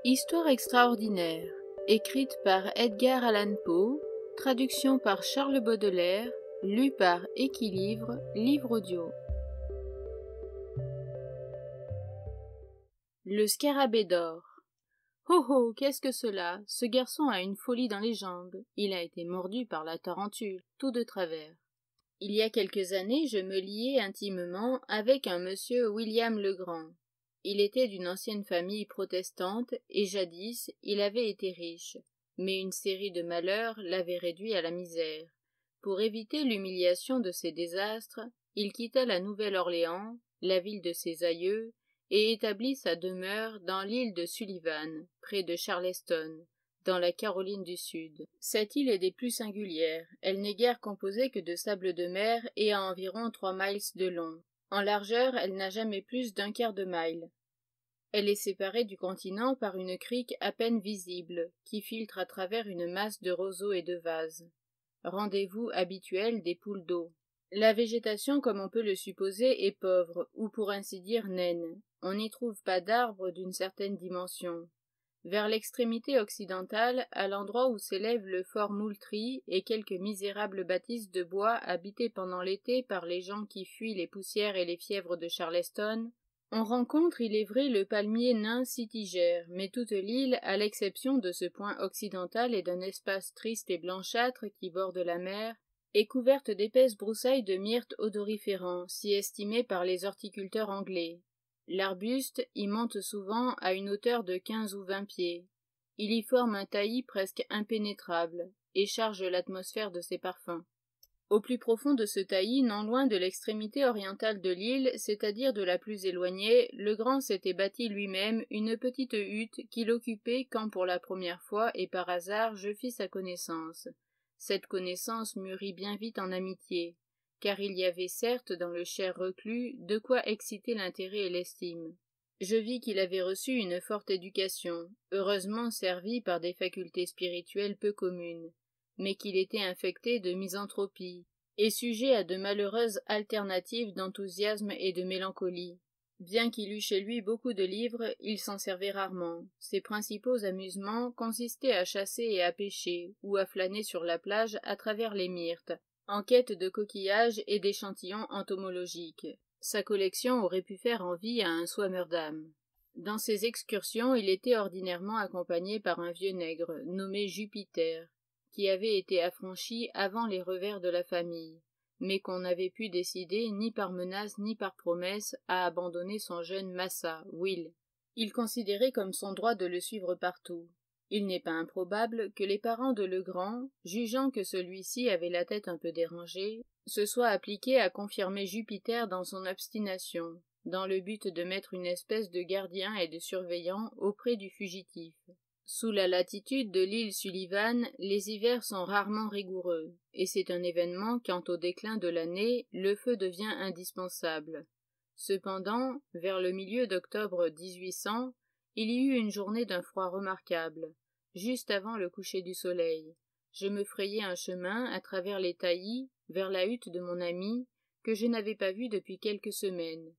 Histoire extraordinaire, écrite par Edgar Allan Poe, traduction par Charles Baudelaire, lu par Équilivre, livre audio. Le scarabée d'or. Oh oh, qu'est-ce que cela? Ce garçon a une folie dans les jambes. Il a été mordu par la tarentule, tout de travers. Il y a quelques années, je me liai intimement avec un monsieur William Legrand. Il était d'une ancienne famille protestante, et jadis il avait été riche, mais une série de malheurs l'avait réduit à la misère. Pour éviter l'humiliation de ses désastres, il quitta la Nouvelle-Orléans, la ville de ses aïeux, et établit sa demeure dans l'île de Sullivan, près de Charleston, dans la Caroline du Sud. Cette île est des plus singulières. Elle n'est guère composée que de sable de mer et a environ 3 miles de long. En largeur, elle n'a jamais plus d'un quart de mille. Elle est séparée du continent par une crique à peine visible, qui filtre à travers une masse de roseaux et de vases. Rendez-vous habituel des poules d'eau. La végétation, comme on peut le supposer, est pauvre, ou pour ainsi dire naine. On n'y trouve pas d'arbres d'une certaine dimension. Vers l'extrémité occidentale, à l'endroit où s'élève le fort Moultrie et quelques misérables bâtisses de bois habitées pendant l'été par les gens qui fuient les poussières et les fièvres de Charleston, on rencontre, il est vrai, le palmier nain Sitigère, mais toute l'île, à l'exception de ce point occidental et d'un espace triste et blanchâtre qui borde la mer, est couverte d'épaisses broussailles de myrtes odoriférants, si estimées par les horticulteurs anglais. L'arbuste y monte souvent à une hauteur de 15 ou 20 pieds. Il y forme un taillis presque impénétrable, et charge l'atmosphère de ses parfums. Au plus profond de ce taillis, non loin de l'extrémité orientale de l'île, c'est-à-dire de la plus éloignée, le grand s'était bâti lui-même une petite hutte qu'il occupait quand pour la première fois et par hasard je fis sa connaissance. Cette connaissance mûrit bien vite en amitié, car il y avait certes dans le cher reclus de quoi exciter l'intérêt et l'estime. Je vis qu'il avait reçu une forte éducation, heureusement servie par des facultés spirituelles peu communes, mais qu'il était infecté de misanthropie, et sujet à de malheureuses alternatives d'enthousiasme et de mélancolie. Bien qu'il eût chez lui beaucoup de livres, il s'en servait rarement. Ses principaux amusements consistaient à chasser et à pêcher, ou à flâner sur la plage à travers les myrtes, en quête de coquillages et d'échantillons entomologiques. Sa collection aurait pu faire envie à un Swammerdam. Dans ses excursions, il était ordinairement accompagné par un vieux nègre, nommé Jupiter, qui avait été affranchi avant les revers de la famille, mais qu'on n'avait pu décider ni par menace ni par promesse à abandonner son jeune massa, Will. Il considérait comme son droit de le suivre partout. Il n'est pas improbable que les parents de Legrand, jugeant que celui-ci avait la tête un peu dérangée, se soient appliqués à confirmer Jupiter dans son obstination, dans le but de mettre une espèce de gardien et de surveillant auprès du fugitif. Sous la latitude de l'île Sullivan, les hivers sont rarement rigoureux, et c'est un événement quand au déclin de l'année, le feu devient indispensable. Cependant, vers le milieu d'octobre 1800, il y eut une journée d'un froid remarquable, juste avant le coucher du soleil. Je me frayai un chemin à travers les taillis, vers la hutte de mon ami, que je n'avais pas vue depuis quelques semaines.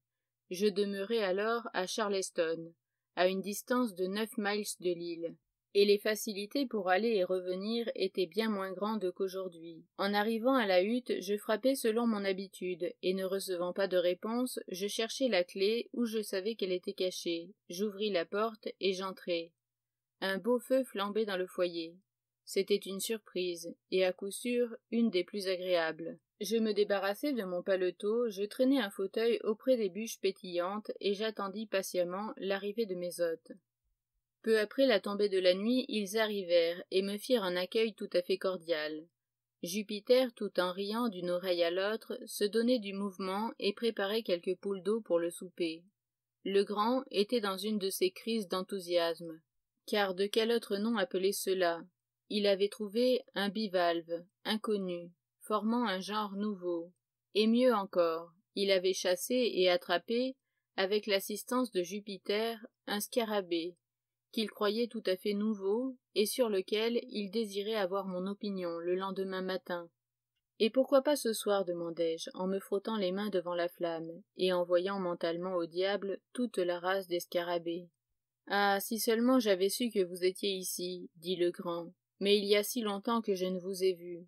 Je demeurai alors à Charleston, à une distance de 9 miles de l'île, et les facilités pour aller et revenir étaient bien moins grandes qu'aujourd'hui. En arrivant à la hutte, je frappai selon mon habitude, et ne recevant pas de réponse, je cherchai la clé où je savais qu'elle était cachée. J'ouvris la porte et j'entrai. Un beau feu flambait dans le foyer. C'était une surprise, et à coup sûr une des plus agréables. Je me débarrassai de mon paletot, je traînai un fauteuil auprès des bûches pétillantes, et j'attendis patiemment l'arrivée de mes hôtes. Peu après la tombée de la nuit, ils arrivèrent, et me firent un accueil tout à fait cordial. Jupiter, tout en riant d'une oreille à l'autre, se donnait du mouvement et préparait quelques poules d'eau pour le souper. Legrand était dans une de ces crises d'enthousiasme, car de quel autre nom appeler cela? Il avait trouvé un bivalve, inconnu, formant un genre nouveau, et mieux encore, il avait chassé et attrapé, avec l'assistance de Jupiter, un scarabée, qu'il croyait tout à fait nouveau, et sur lequel il désirait avoir mon opinion le lendemain matin. Et pourquoi pas ce soir, demandai-je, en me frottant les mains devant la flamme, et en voyant mentalement au diable toute la race des scarabées. Ah, si seulement j'avais su que vous étiez ici, dit le grand, mais il y a si longtemps que je ne vous ai vu.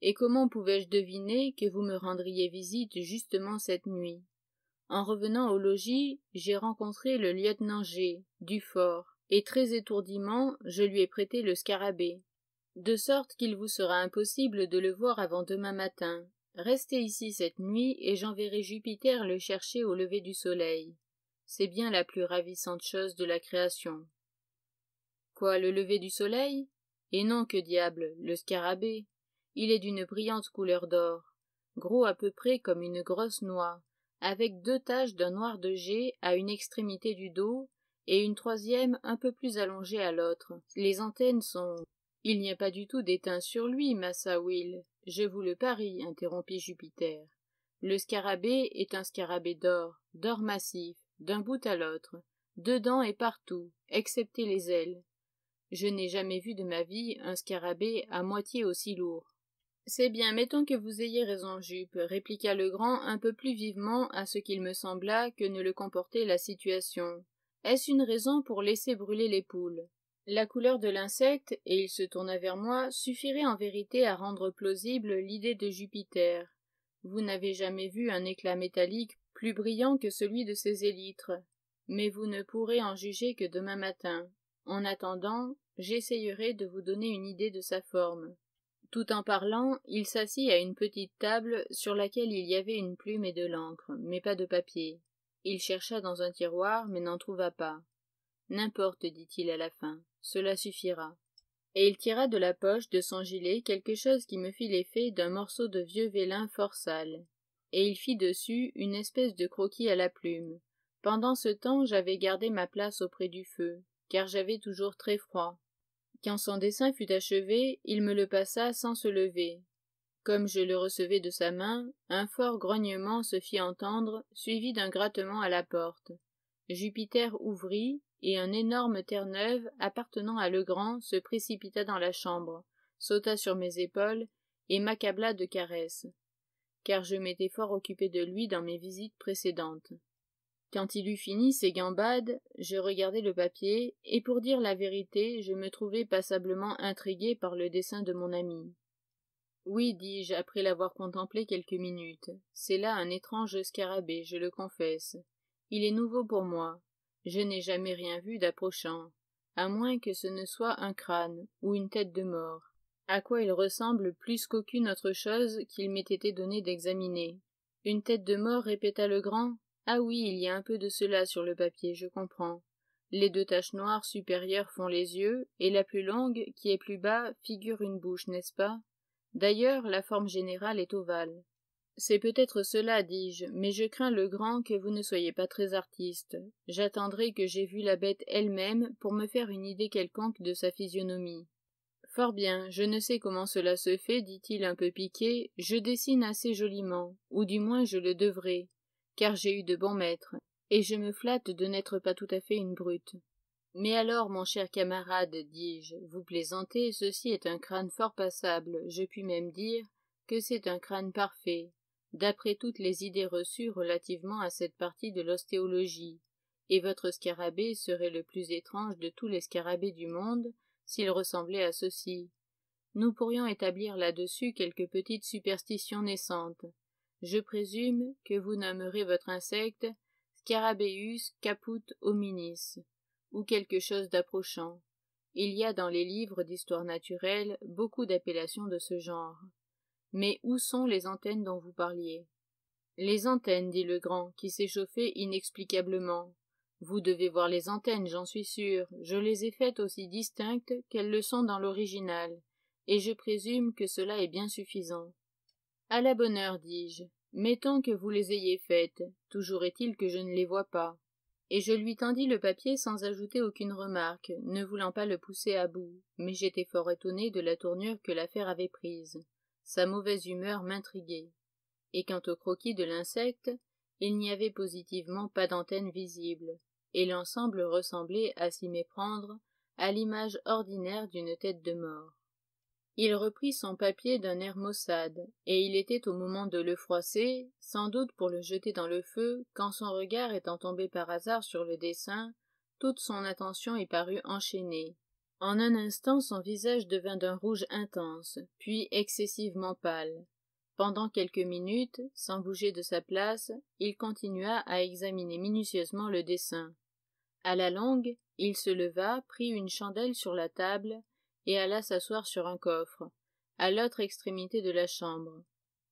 Et comment pouvais-je deviner que vous me rendriez visite justement cette nuit? En revenant au logis, j'ai rencontré le lieutenant G. du fort, et très étourdiment, je lui ai prêté le scarabée. De sorte qu'il vous sera impossible de le voir avant demain matin. Restez ici cette nuit, et j'enverrai Jupiter le chercher au lever du soleil. C'est bien la plus ravissante chose de la création. Quoi, le lever du soleil? Et non, que diable, le scarabée. Il est d'une brillante couleur d'or, gros à peu près comme une grosse noix, avec 2 taches d'un noir de jet à une extrémité du dos, et une troisième un peu plus allongée à l'autre. Les antennes sont... Il n'y a pas du tout d'étain sur lui, massa Will. Je vous le parie, interrompit Jupiter. Le scarabée est un scarabée d'or massif, d'un bout à l'autre, dedans et partout, excepté les ailes. Je n'ai jamais vu de ma vie un scarabée à moitié aussi lourd. C'est bien, mettons que vous ayez raison, Jup, répliqua le grand un peu plus vivement à ce qu'il me sembla que ne le comportait la situation. Est-ce une raison pour laisser brûler les poules? La couleur de l'insecte, et il se tourna vers moi, suffirait en vérité à rendre plausible l'idée de Jupiter. Vous n'avez jamais vu un éclat métallique plus brillant que celui de ses élytres, mais vous ne pourrez en juger que demain matin. En attendant, j'essayerai de vous donner une idée de sa forme. Tout en parlant, il s'assit à une petite table sur laquelle il y avait une plume et de l'encre, mais pas de papier. Il chercha dans un tiroir, mais n'en trouva pas. N'importe, dit-il à la fin, cela suffira. Et il tira de la poche de son gilet quelque chose qui me fit l'effet d'un morceau de vieux vélin fort sale, et il fit dessus une espèce de croquis à la plume. Pendant ce temps, j'avais gardé ma place auprès du feu, car j'avais toujours très froid. Quand son dessin fut achevé, il me le passa sans se lever. Comme je le recevais de sa main, un fort grognement se fit entendre, suivi d'un grattement à la porte. Jupiter ouvrit, et un énorme Terre-Neuve appartenant à Legrand se précipita dans la chambre, sauta sur mes épaules, et m'accabla de caresses, car je m'étais fort occupé de lui dans mes visites précédentes. Quand il eut fini ses gambades, je regardai le papier, et pour dire la vérité, je me trouvai passablement intrigué par le dessin de mon ami. Oui, dis-je, après l'avoir contemplé quelques minutes, c'est là un étrange scarabée, je le confesse. Il est nouveau pour moi. Je n'ai jamais rien vu d'approchant, à moins que ce ne soit un crâne ou une tête de mort, à quoi il ressemble plus qu'aucune autre chose qu'il m'ait été donné d'examiner. Une tête de mort, répéta le grand. Ah oui, il y a un peu de cela sur le papier, je comprends. Les 2 taches noires supérieures font les yeux, et la plus longue, qui est plus bas, figure une bouche, n'est-ce pas? D'ailleurs, la forme générale est ovale. C'est peut-être cela, dis-je, mais je crains le grand que vous ne soyez pas très artiste. J'attendrai que j'aie vu la bête elle-même pour me faire une idée quelconque de sa physionomie. Fort bien, je ne sais comment cela se fait, dit-il un peu piqué, je dessine assez joliment, ou du moins je le devrais, car j'ai eu de bons maîtres, et je me flatte de n'être pas tout à fait une brute. Mais alors, mon cher camarade, dis-je, vous plaisantez, ceci est un crâne fort passable, je puis même dire que c'est un crâne parfait, d'après toutes les idées reçues relativement à cette partie de l'ostéologie, et votre scarabée serait le plus étrange de tous les scarabées du monde, s'il ressemblait à ceci. Nous pourrions établir là-dessus quelques petites superstitions naissantes. Je présume que vous nommerez votre insecte Scarabaeus caput hominis, ou quelque chose d'approchant. Il y a dans les livres d'histoire naturelle beaucoup d'appellations de ce genre. Mais où sont les antennes dont vous parliez? Les antennes, dit le grand, qui s'échauffait inexplicablement. Vous devez voir les antennes, j'en suis sûr. Je les ai faites aussi distinctes qu'elles le sont dans l'original, et je présume que cela est bien suffisant. À la bonne heure, dis-je. Mettons que vous les ayez faites, toujours est-il que je ne les vois pas. Et je lui tendis le papier sans ajouter aucune remarque, ne voulant pas le pousser à bout, mais j'étais fort étonné de la tournure que l'affaire avait prise. Sa mauvaise humeur m'intriguait. Et quant au croquis de l'insecte, il n'y avait positivement pas d'antenne visible, et l'ensemble ressemblait, à s'y méprendre, à l'image ordinaire d'une tête de mort. Il reprit son papier d'un air maussade, et il était au moment de le froisser, sans doute pour le jeter dans le feu, quand son regard étant tombé par hasard sur le dessin, Toute son attention y parut enchaînée. En un instant, son visage devint d'un rouge intense, puis excessivement pâle. Pendant quelques minutes, sans bouger de sa place, il continua à examiner minutieusement le dessin. À la longue, il se leva, prit une chandelle sur la table et alla s'asseoir sur un coffre, à l'autre extrémité de la chambre.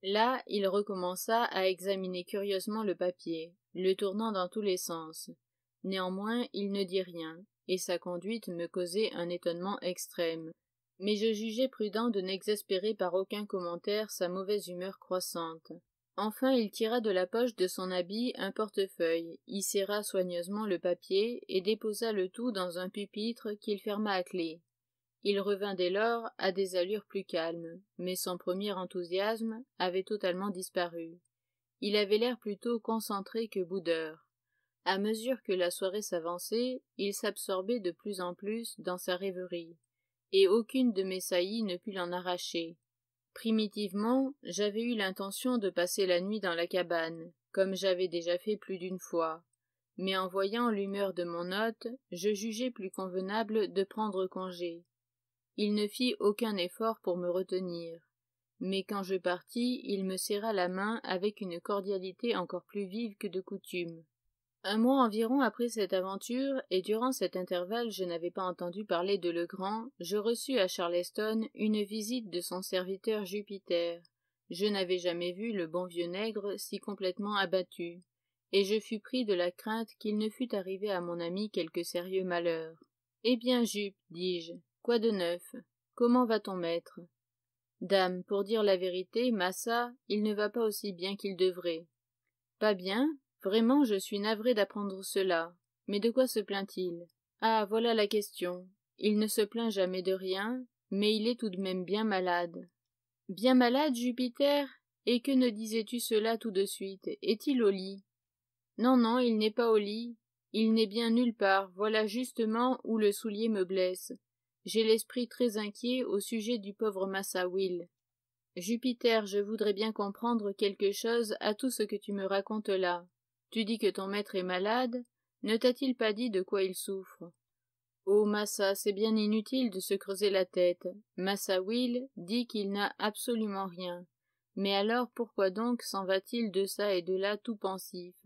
Là, il recommença à examiner curieusement le papier, le tournant dans tous les sens. Néanmoins, il ne dit rien, et sa conduite me causait un étonnement extrême. Mais je jugeai prudent de n'exaspérer par aucun commentaire sa mauvaise humeur croissante. Enfin, il tira de la poche de son habit un portefeuille, y serra soigneusement le papier et déposa le tout dans un pupitre qu'il ferma à clé. Il revint dès lors à des allures plus calmes, mais son premier enthousiasme avait totalement disparu. Il avait l'air plutôt concentré que boudeur. À mesure que la soirée s'avançait, il s'absorbait de plus en plus dans sa rêverie, et aucune de mes saillies ne put l'en arracher. Primitivement, j'avais eu l'intention de passer la nuit dans la cabane, comme j'avais déjà fait plus d'une fois, mais en voyant l'humeur de mon hôte, je jugeai plus convenable de prendre congé. Il ne fit aucun effort pour me retenir, mais quand je partis, il me serra la main avec une cordialité encore plus vive que de coutume. Un mois environ après cette aventure, et durant cet intervalle je n'avais pas entendu parler de Legrand, je reçus à Charleston une visite de son serviteur Jupiter. Je n'avais jamais vu le bon vieux nègre si complètement abattu, et je fus pris de la crainte qu'il ne fût arrivé à mon ami quelque sérieux malheur. « Eh bien, Jup, dis-je, quoi de neuf? Comment va ton maître? » « Dame, pour dire la vérité, massa, il ne va pas aussi bien qu'il devrait. »« Pas bien? Vraiment, je suis navré d'apprendre cela. Mais de quoi se plaint-il? » « Ah, voilà la question. Il ne se plaint jamais de rien, mais il est tout de même bien malade. »« Bien malade, Jupiter? Et que ne disais-tu cela tout de suite? Est-il au lit? » ?»« Non, non, il n'est pas au lit. Il n'est bien nulle part. Voilà justement où le soulier me blesse. J'ai l'esprit très inquiet au sujet du pauvre Massa Will. Jupiter, je voudrais bien comprendre quelque chose à tout ce que tu me racontes là. Tu dis que ton maître est malade, ne t'a-t-il pas dit de quoi il souffre? Oh, Massa, c'est bien inutile de se creuser la tête. Massa Will dit qu'il n'a absolument rien. Mais alors pourquoi donc s'en va-t-il de ça et de là tout pensif,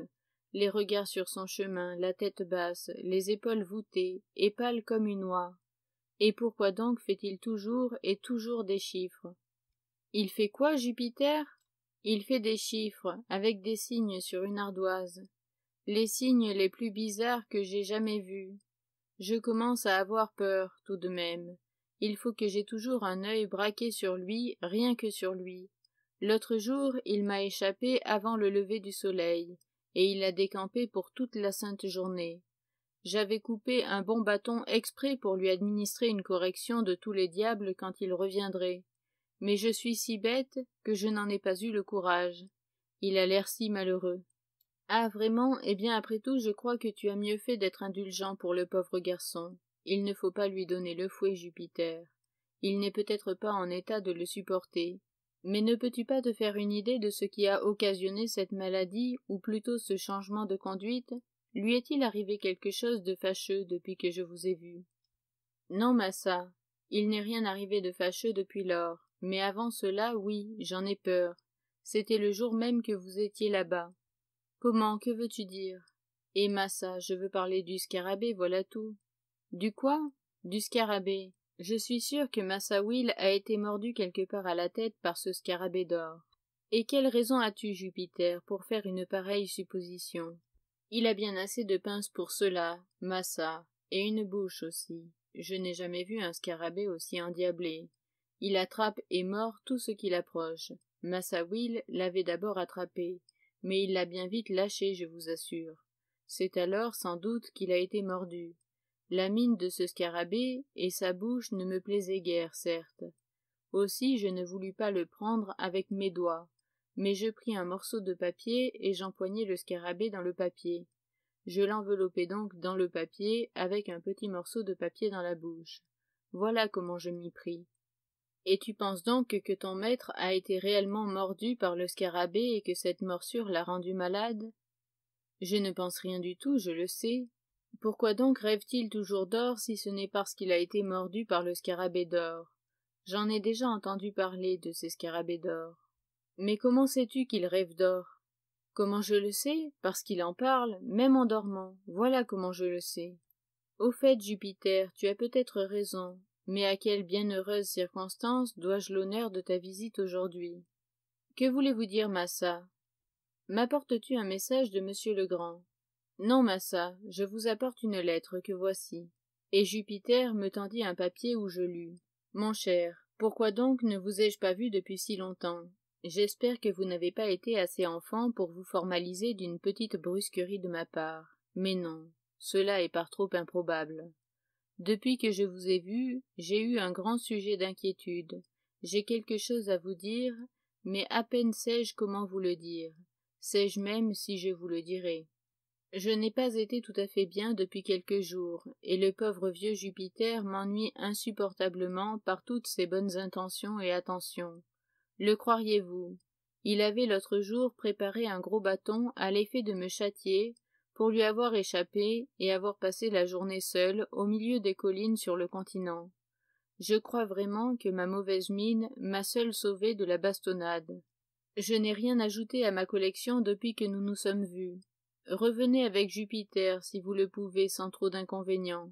les regards sur son chemin, la tête basse, les épaules voûtées, et pâle comme une oie? Et pourquoi donc fait-il toujours et toujours des chiffres? Il fait quoi, Jupiter? Il fait des chiffres, avec des signes sur une ardoise. Les signes les plus bizarres que j'ai jamais vus. Je commence à avoir peur, tout de même. Il faut que j'aie toujours un œil braqué sur lui, rien que sur lui. L'autre jour, il m'a échappé avant le lever du soleil, et il a décampé pour toute la sainte journée. J'avais coupé un bon bâton exprès pour lui administrer une correction de tous les diables quand il reviendrait. Mais je suis si bête que je n'en ai pas eu le courage. Il a l'air si malheureux. Ah, vraiment, eh bien après tout, je crois que tu as mieux fait d'être indulgent pour le pauvre garçon. Il ne faut pas lui donner le fouet, Jupiter. Il n'est peut-être pas en état de le supporter. Mais ne peux-tu pas te faire une idée de ce qui a occasionné cette maladie, ou plutôt ce changement de conduite? Lui est-il arrivé quelque chose de fâcheux depuis que je vous ai vu? Non, massa, il n'est rien arrivé de fâcheux depuis lors, mais avant cela, oui, j'en ai peur. C'était le jour même que vous étiez là-bas. Comment, que veux-tu dire? Eh, massa, je veux parler du scarabée, voilà tout. Du quoi? Du scarabée. Je suis sûr que Massa Will a été mordu quelque part à la tête par ce scarabée d'or. Et quelle raison as-tu, Jupiter, pour faire une pareille supposition? Il a bien assez de pinces pour cela, Massa, et une bouche aussi. Je n'ai jamais vu un scarabée aussi endiablé. Il attrape et mord tout ce qu'il approche. Massa Will l'avait d'abord attrapé, mais il l'a bien vite lâché, je vous assure. C'est alors, sans doute, qu'il a été mordu. La mine de ce scarabée et sa bouche ne me plaisaient guère, certes. Aussi je ne voulus pas le prendre avec mes doigts, mais je pris un morceau de papier et j'empoignai le scarabée dans le papier. Je l'enveloppai donc dans le papier avec un petit morceau de papier dans la bouche. Voilà comment je m'y pris. Et tu penses donc que ton maître a été réellement mordu par le scarabée et que cette morsure l'a rendu malade? Je ne pense rien du tout, je le sais. Pourquoi donc rêve-t-il toujours d'or si ce n'est parce qu'il a été mordu par le scarabée d'or? J'en ai déjà entendu parler de ces scarabées d'or. Mais comment sais-tu qu'il rêve d'or? Comment je le sais? Parce qu'il en parle, même en dormant. Voilà comment je le sais. Au fait, Jupiter, tu as peut-être raison, mais à quelle bienheureuse circonstance dois-je l'honneur de ta visite aujourd'hui? Que voulez-vous dire, Massa? M'apportes-tu un message de monsieur Legrand? Non, Massa, je vous apporte une lettre que voici. Et Jupiter me tendit un papier où je lus. Mon cher, pourquoi donc ne vous ai-je pas vu depuis si longtemps? J'espère que vous n'avez pas été assez enfant pour vous formaliser d'une petite brusquerie de ma part. Mais non, cela est par trop improbable. Depuis que je vous ai vu, j'ai eu un grand sujet d'inquiétude. J'ai quelque chose à vous dire, mais à peine sais-je comment vous le dire. Sais-je même si je vous le dirai. Je n'ai pas été tout à fait bien depuis quelques jours, et le pauvre vieux Jupiter m'ennuie insupportablement par toutes ses bonnes intentions et attentions. Le croiriez-vous? Il avait l'autre jour préparé un gros bâton à l'effet de me châtier, pour lui avoir échappé et avoir passé la journée seule au milieu des collines sur le continent. Je crois vraiment que ma mauvaise mine m'a seule sauvé de la bastonnade. Je n'ai rien ajouté à ma collection depuis que nous nous sommes vus. Revenez avec Jupiter, si vous le pouvez, sans trop d'inconvénients.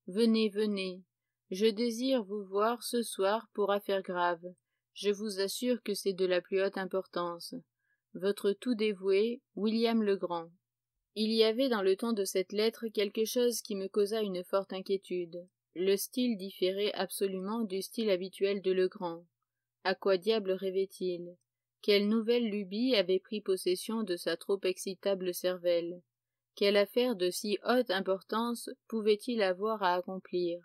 Venez, venez. Je désire vous voir ce soir pour affaire grave. Je vous assure que c'est de la plus haute importance. Votre tout dévoué, William Legrand. Il y avait dans le ton de cette lettre quelque chose qui me causa une forte inquiétude. Le style différait absolument du style habituel de Legrand. À quoi diable rêvait-il? Quelle nouvelle lubie avait pris possession de sa trop excitable cervelle? Quelle affaire de si haute importance pouvait-il avoir à accomplir?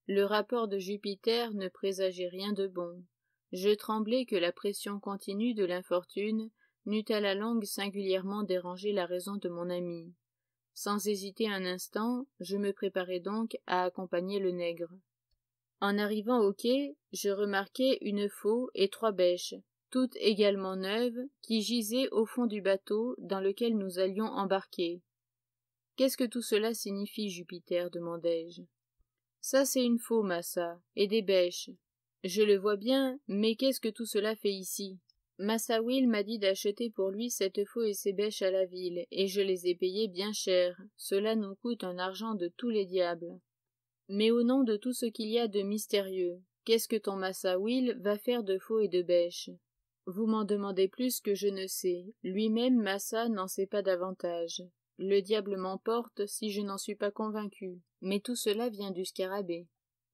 Le rapport de Jupiter ne présageait rien de bon. Je tremblais que la pression continue de l'infortune n'eût à la longue singulièrement dérangé la raison de mon ami. Sans hésiter un instant, je me préparai donc à accompagner le nègre. En arrivant au quai, je remarquai une faux et 3 bêches, toutes également neuves, qui gisaient au fond du bateau dans lequel nous allions embarquer. « Qu'est-ce que tout cela signifie, Jupiter? Demandai-je. Ça, c'est une faux, Massa, et des bêches. Je le vois bien, mais qu'est-ce que tout cela fait ici? Massa Will m'a dit d'acheter pour lui cette faux et ces bêches à la ville, et je les ai payées bien cher. Cela nous coûte un argent de tous les diables. Mais au nom de tout ce qu'il y a de mystérieux, qu'est-ce que ton Massa Will va faire de faux et de bêches? Vous m'en demandez plus que je ne sais. Lui-même, Massa, n'en sait pas davantage. Le diable m'emporte si je n'en suis pas convaincu. Mais tout cela vient du scarabée.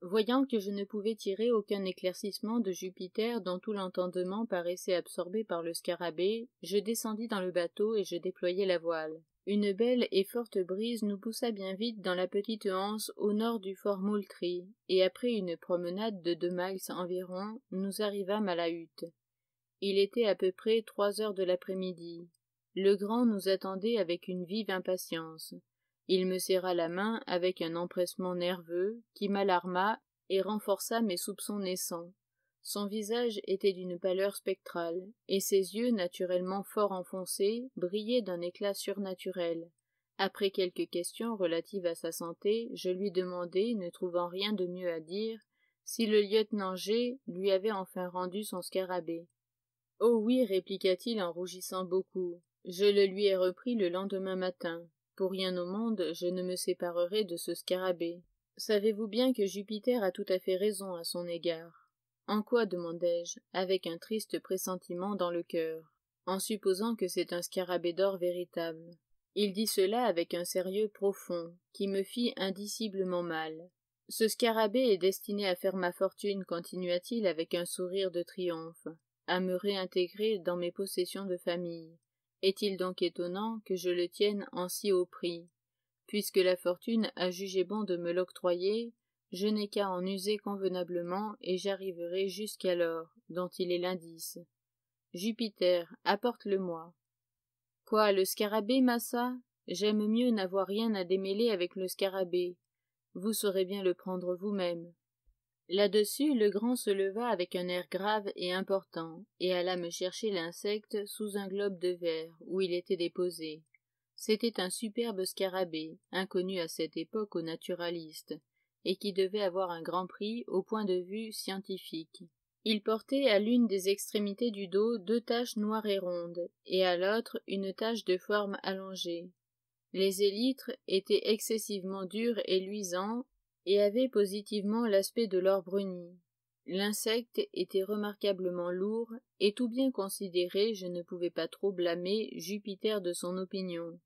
Voyant que je ne pouvais tirer aucun éclaircissement de Jupiter dont tout l'entendement paraissait absorbé par le scarabée, je descendis dans le bateau et je déployai la voile. Une belle et forte brise nous poussa bien vite dans la petite anse au nord du fort Moultrie, et après une promenade de 2 miles environ, nous arrivâmes à la hutte. Il était à peu près 3 heures de l'après-midi. Legrand nous attendait avec une vive impatience. Il me serra la main avec un empressement nerveux qui m'alarma et renforça mes soupçons naissants. Son visage était d'une pâleur spectrale, et ses yeux, naturellement fort enfoncés, brillaient d'un éclat surnaturel. Après quelques questions relatives à sa santé, je lui demandai, ne trouvant rien de mieux à dire, si le lieutenant G lui avait enfin rendu son scarabée. « Oh oui, répliqua-t-il en rougissant beaucoup. Je le lui ai repris le lendemain matin. Pour rien au monde, je ne me séparerai de ce scarabée. Savez-vous bien que Jupiter a tout à fait raison à son égard? En quoi? Demandai-je, avec un triste pressentiment dans le cœur. En supposant que c'est un scarabée d'or véritable. Il dit cela avec un sérieux profond, qui me fit indiciblement mal. Ce scarabée est destiné à faire ma fortune, continua-t-il avec un sourire de triomphe, à me réintégrer dans mes possessions de famille. Est-il donc étonnant que je le tienne en si haut prix? Puisque la fortune a jugé bon de me l'octroyer, je n'ai qu'à en user convenablement et j'arriverai jusqu'à l'or, dont il est l'indice. Jupiter, apporte-le-moi. Quoi, le scarabée, Massa? J'aime mieux n'avoir rien à démêler avec le scarabée. Vous saurez bien le prendre vous-même. Là-dessus, Legrand se leva avec un air grave et important, et alla me chercher l'insecte sous un globe de verre, où il était déposé. C'était un superbe scarabée, inconnu à cette époque aux naturalistes, et qui devait avoir un grand prix au point de vue scientifique. Il portait à l'une des extrémités du dos 2 taches noires et rondes, et à l'autre une tache de forme allongée. Les élytres étaient excessivement durs et luisants, et avaient positivement l'aspect de l'or bruni. L'insecte était remarquablement lourd, et tout bien considéré, je ne pouvais pas trop blâmer Jupiter de son opinion.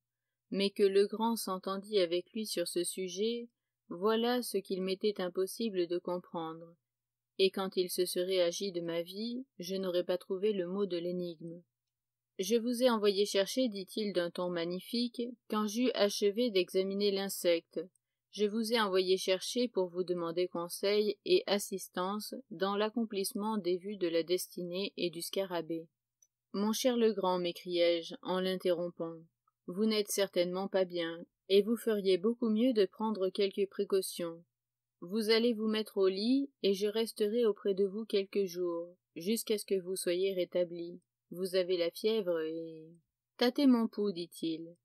Mais que Legrand s'entendît avec lui sur ce sujet, voilà ce qu'il m'était impossible de comprendre. Et quand il se serait agi de ma vie, je n'aurais pas trouvé le mot de l'énigme. Je vous ai envoyé chercher, dit-il d'un ton magnifique, quand j'eus achevé d'examiner l'insecte. Je vous ai envoyé chercher pour vous demander conseil et assistance dans l'accomplissement des vues de la destinée et du scarabée. Mon cher Legrand, m'écriai-je en l'interrompant, vous n'êtes certainement pas bien, et vous feriez beaucoup mieux de prendre quelques précautions. Vous allez vous mettre au lit, et je resterai auprès de vous quelques jours, jusqu'à ce que vous soyez rétabli. Vous avez la fièvre et... Tâtez mon pouls, dit-il.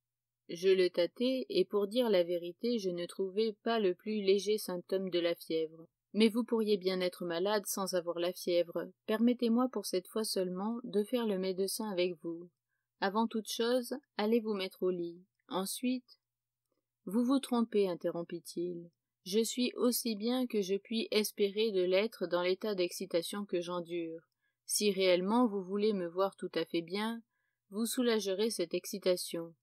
Je le tâtai, et pour dire la vérité, je ne trouvai pas le plus léger symptôme de la fièvre. Mais vous pourriez bien être malade sans avoir la fièvre. Permettez-moi pour cette fois seulement de faire le médecin avec vous. Avant toute chose, allez vous mettre au lit. Ensuite... Vous vous trompez, interrompit-il. Je suis aussi bien que je puis espérer de l'être dans l'état d'excitation que j'endure. Si réellement vous voulez me voir tout à fait bien, vous soulagerez cette excitation.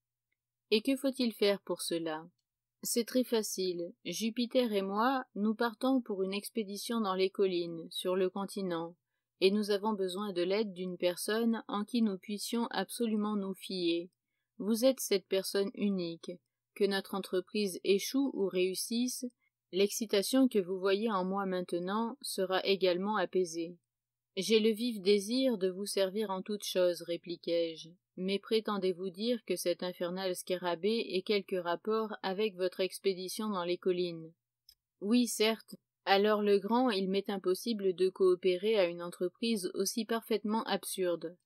Et que faut-il faire pour cela? C'est très facile. Jupiter et moi, nous partons pour une expédition dans les collines, sur le continent, et nous avons besoin de l'aide d'une personne en qui nous puissions absolument nous fier. Vous êtes cette personne unique. Que notre entreprise échoue ou réussisse, l'excitation que vous voyez en moi maintenant sera également apaisée. J'ai le vif désir de vous servir en toutes choses, répliquai-je, mais prétendez-vous dire que cet infernal scarabée ait quelque rapport avec votre expédition dans les collines? Oui, certes. Alors Legrand, il m'est impossible de coopérer à une entreprise aussi parfaitement absurde.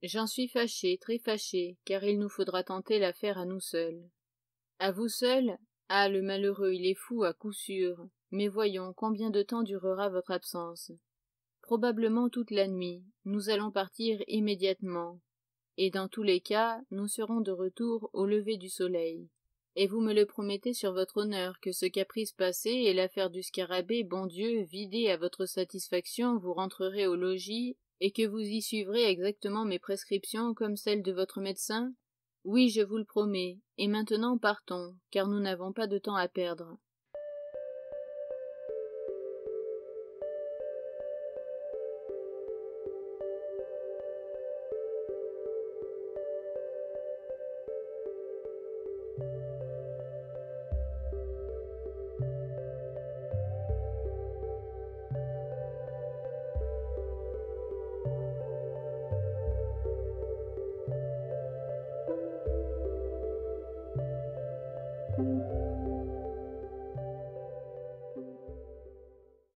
J'en suis fâché, très fâché, car il nous faudra tenter l'affaire à nous seuls. À vous seul? Ah, le malheureux, il est fou, à coup sûr. Mais voyons, combien de temps durera votre absence? Probablement toute la nuit. Nous allons partir immédiatement. Et dans tous les cas, nous serons de retour au lever du soleil. Et vous me le promettez sur votre honneur que ce caprice passé et l'affaire du scarabée, bon Dieu, vidé à votre satisfaction, vous rentrerez au logis, et que vous y suivrez exactement mes prescriptions comme celles de votre médecin? Oui, je vous le promets, et maintenant partons, car nous n'avons pas de temps à perdre.